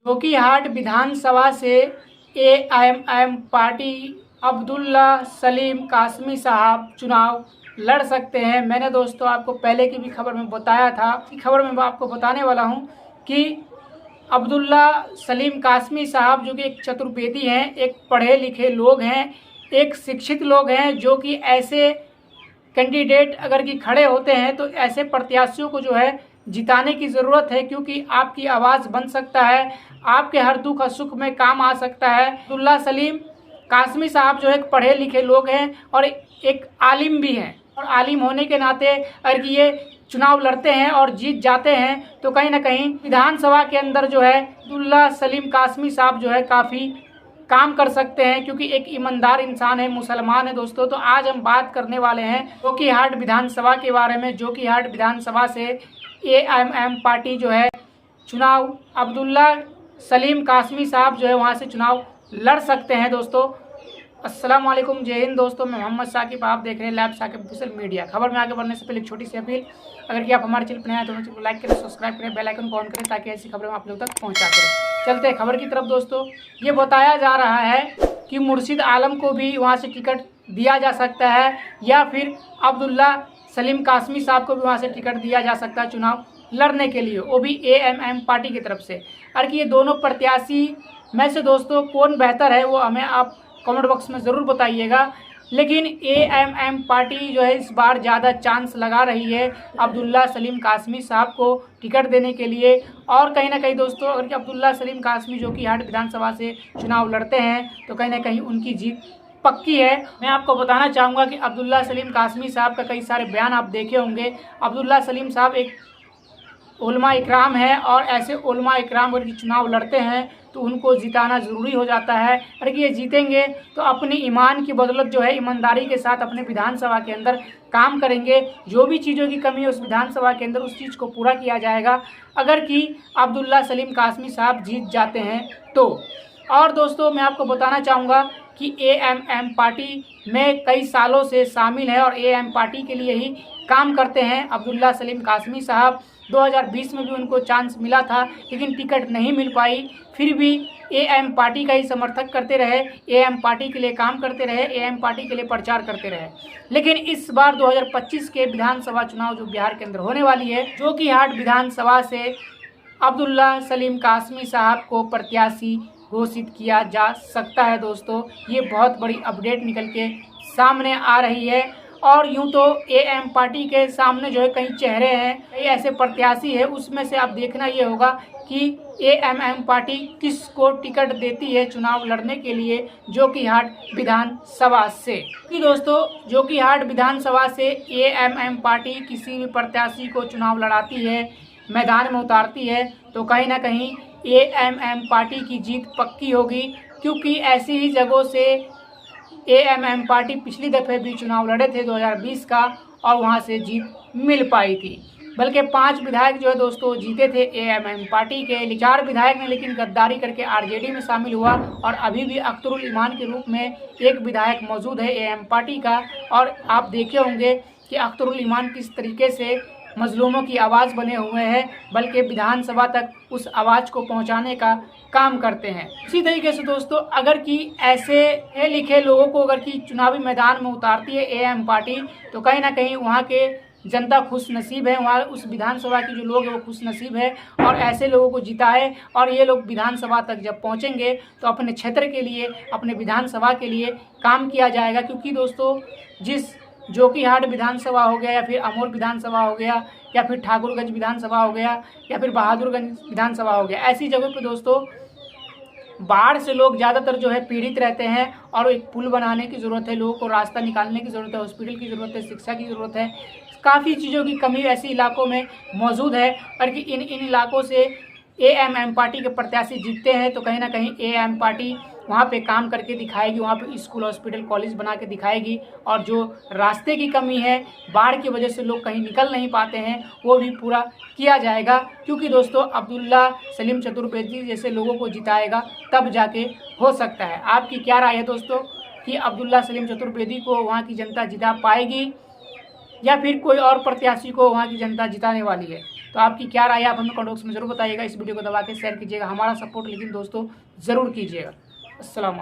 जोकीहाट विधानसभा से AMM party Abdullah Salim Qasmi साहब चुनाव लड़ सकते हैं। मैंने दोस्तों आपको पहले की भी खबर में बताया था। खबर में मैं आपको बताने वाला हूं कि अब्दुल्ला सलीम कासमी साहब जो कि एक चतुर्वेदी हैं, एक पढ़े लिखे लोग हैं, एक शिक्षित लोग हैं, जो कि ऐसे कैंडिडेट अगर कि खड़े होते हैं तो ऐसे प्रत्याशियों को जो है जिताने की ज़रूरत है, क्योंकि आपकी आवाज़ बन सकता है, आपके हर दुख और सुख में काम आ सकता है। अब्दुल्ला सलीम कासमी साहब जो एक पढ़े लिखे लोग हैं और एक आलिम भी हैं, और आलिम होने के नाते अगर ये चुनाव लड़ते हैं और जीत जाते हैं तो कहीं ना कहीं विधानसभा के अंदर जो है अब्दुल्ला सलीम कासमी साहब जो है काफ़ी काम कर सकते हैं, क्योंकि एक ईमानदार इंसान है, मुसलमान है दोस्तों। तो आज हम बात करने वाले हैं जोकीहाट विधानसभा के बारे में। जोकीहाट विधानसभा से एएमएम पार्टी जो है चुनाव अब्दुल्ला सलीम कासमी साहब जो है वहां से चुनाव लड़ सकते हैं दोस्तों। अस्सलाम वालेकुम, जय हिंद दोस्तों। मैं मोहम्मद साकिब, आप देख रहे हैं लैब साकिब ऑफिशियल मीडिया। खबर में आगे बढ़ने से पहले एक छोटी सी अपील, अगर कि आप हमारे चैनल पर नए हैं तो चैनल को लाइक करें, सब्सक्राइब करें, बेल आइकन को ऑन करें ताकि ऐसी खबरें आप लोग तक पहुंचाते रहें। चलते हैं खबर की तरफ दोस्तों। ये बताया जा रहा है कि मुर्शिद आलम को भी वहाँ से टिकट दिया जा सकता है, या फिर अब्दुल्ला सलीम कासमी साहब को भी वहाँ से टिकट दिया जा सकता है चुनाव लड़ने के लिए, वो भी एएमएम पार्टी की तरफ से। और कि ये दोनों प्रत्याशी में से दोस्तों कौन बेहतर है वो हमें आप कमेंट बॉक्स में ज़रूर बताइएगा। लेकिन एएमएम पार्टी जो है इस बार ज़्यादा चांस लगा रही है अब्दुल्ला सलीम कासमी साहब को टिकट देने के लिए। और कहीं ना कहीं दोस्तों अगर कि अब्दुल्ला सलीम कासमी जोकीहाट विधानसभा से चुनाव लड़ते हैं तो कहीं ना कहीं उनकी जीत पक्की है। मैं आपको बताना चाहूँगा कि अब्दुल्ला सलीम कासमी साहब का कई सारे बयान आप देखे होंगे। अब्दुल्ला सलीम साहब एक उलमा इकराम है, और ऐसे उलमा इकराम अगर चुनाव लड़ते हैं तो उनको जिताना ज़रूरी हो जाता है। अगर ये जीतेंगे तो अपनी ईमान की बदौलत जो है ईमानदारी के साथ अपने विधानसभा के अंदर काम करेंगे। जो भी चीज़ों की कमी है उस विधानसभा के अंदर उस चीज़ को पूरा किया जाएगा, अगर कि अब्दुल्ला सलीम कासमी साहब जीत जाते हैं तो। और दोस्तों मैं आपको बताना चाहूँगा कि एएमएम पार्टी में कई सालों से शामिल है और एएमएम पार्टी के लिए ही काम करते हैं अब्दुल्ला सलीम कासमी साहब। 2020 में भी उनको चांस मिला था लेकिन टिकट नहीं मिल पाई, फिर भी एएम पार्टी का ही समर्थक करते रहे, एएम पार्टी के लिए काम करते रहे, एएम पार्टी के लिए प्रचार करते रहे। लेकिन इस बार 2025 के विधानसभा चुनाव जो बिहार के अंदर होने वाली है, जोकीहाट विधानसभा से अब्दुल्ला सलीम कासमी साहब को प्रत्याशी घोषित किया जा सकता है दोस्तों। ये बहुत बड़ी अपडेट निकल के सामने आ रही है। और यूं तो एएम पार्टी के सामने जो है कई चेहरे हैं, कई ऐसे प्रत्याशी है, उसमें से आप देखना ये होगा कि एएमएम पार्टी किसको टिकट देती है चुनाव लड़ने के लिए जोकीहाट विधानसभा से। कि दोस्तों जोकीहाट विधानसभा से एएमएम पार्टी किसी भी प्रत्याशी को चुनाव लड़ाती है, मैदान में उतारती है, तो कहीं ना कहीं एएमएम पार्टी की जीत पक्की होगी, क्योंकि ऐसी ही जगहों से एएमएम पार्टी पिछली दफ़े भी चुनाव लड़े थे 2020 का, और वहां से जीत मिल पाई थी। बल्कि 5 विधायक जो है दोस्तों जीते थे एएमएम पार्टी के। 4 विधायक ने लेकिन गद्दारी करके आरजेडी में शामिल हुआ, और अभी भी अख्तरुल ईमान के रूप में एक विधायक मौजूद है एएम पार्टी का। और आप देखे होंगे कि अख्तरुल ईमान किस तरीके से मजलूमों की आवाज़ बने हुए हैं, बल्कि विधानसभा तक उस आवाज़ को पहुंचाने का काम करते हैं। इसी तरीके से दोस्तों अगर कि ऐसे पढ़े लिखे लोगों को अगर कि चुनावी मैदान में उतारती है एएम पार्टी, तो कहीं ना कहीं वहाँ के जनता खुश नसीब है, वहाँ उस विधानसभा के जो लोग हैं वो खुश नसीब है, और ऐसे लोगों को जिताए। और ये लोग विधानसभा तक जब पहुँचेंगे तो अपने क्षेत्र के लिए, अपने विधानसभा के लिए काम किया जाएगा। क्योंकि दोस्तों जिस जोकीहाट विधानसभा हो गया, या फिर अमोर विधानसभा हो गया, या फिर ठाकुरगंज विधानसभा हो गया, या फिर बहादुरगंज विधानसभा हो गया, ऐसी जगहों पे दोस्तों बाढ़ से लोग ज़्यादातर जो है पीड़ित रहते हैं, और एक पुल बनाने की ज़रूरत है, लोगों को रास्ता निकालने की ज़रूरत है, हॉस्पिटल की ज़रूरत है, शिक्षा की ज़रूरत है, काफ़ी चीज़ों की कमी ऐसे इलाकों में मौजूद है। और कि इन इलाकों से एएमएम पार्टी के प्रत्याशी जीतते हैं तो कहीं ना कहीं एएम पार्टी वहाँ पे काम करके दिखाएगी, वहाँ पे स्कूल, हॉस्पिटल, कॉलेज बना के दिखाएगी। और जो रास्ते की कमी है, बाढ़ की वजह से लोग कहीं निकल नहीं पाते हैं, वो भी पूरा किया जाएगा। क्योंकि दोस्तों अब्दुल्ला सलीम चतुर्वेदी जैसे लोगों को जिताएगा तब जाके हो सकता है। आपकी क्या राय है दोस्तों कि अब्दुल्ला सलीम चतुर्वेदी को वहाँ की जनता जिता पाएगी, या फिर कोई और प्रत्याशी को वहाँ की जनता जिताने वाली है? तो आपकी क्या राय है आप हमें कमेंट बॉक्स में जरूर बताइएगा। इस वीडियो को दबा के शेयर कीजिएगा, हमारा सपोर्ट लेकिन दोस्तों ज़रूर कीजिएगा। अस्सलाम वालेकुम।